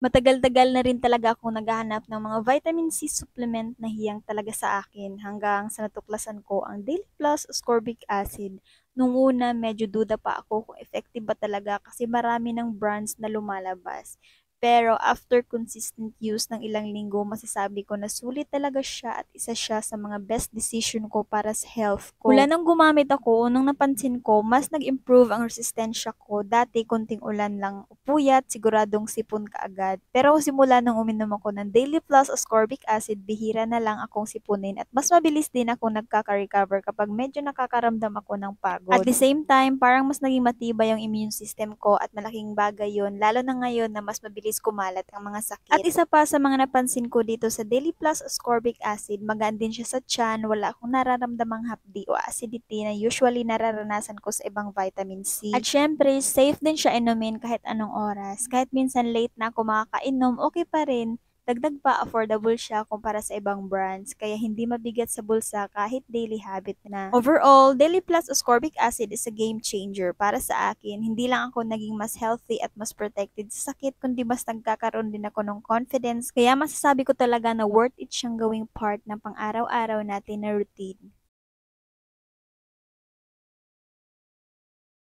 Matagal-tagal na rin talaga akong naghahanap ng mga vitamin C supplement na hiyang talaga sa akin hanggang sa natuklasan ko ang Daily Plus ascorbic acid. Nung una, medyo duda pa ako kung effective ba talaga kasi marami ng brands na lumalabas. Pero after consistent use ng ilang linggo, masasabi ko na sulit talaga siya at isa siya sa mga best decision ko para sa health ko. Mula nang gumamit ako, nung napansin ko, mas nag-improve ang resistensya ko. Dati, konting ulan lang, puyat, siguradong sipon kaagad. Pero simula nang uminom ako ng Daily Plus ascorbic acid, bihira na lang akong sipunin at mas mabilis din ako nagkaka-recover kapag medyo nakakaramdam ako ng pagod. At the same time, parang mas naging matibay ang immune system ko at malaking bagay yon, lalo na ngayon na mas mabilis kumalat ang mga sakit. At isa pa sa mga napansin ko dito sa Daily Plus ascorbic acid, magaan din siya sa tiyan, wala akong nararamdamang hapdi o acidity na usually nararanasan ko sa ibang vitamin C. At syempre, safe din siya inumin kahit anong oras. Kahit minsan late na ako makakainom, okay pa rin. Dagdag pa, affordable siya kumpara sa ibang brands, kaya hindi mabigat sa bulsa kahit daily habit na. Overall, Daily Plus ascorbic acid is a game changer para sa akin. Hindi lang ako naging mas healthy at mas protected sa sakit, kundi mas nagkakaroon din ako ng confidence. Kaya masasabi ko talaga na worth it siyang gawing part ng pang-araw-araw natin na routine.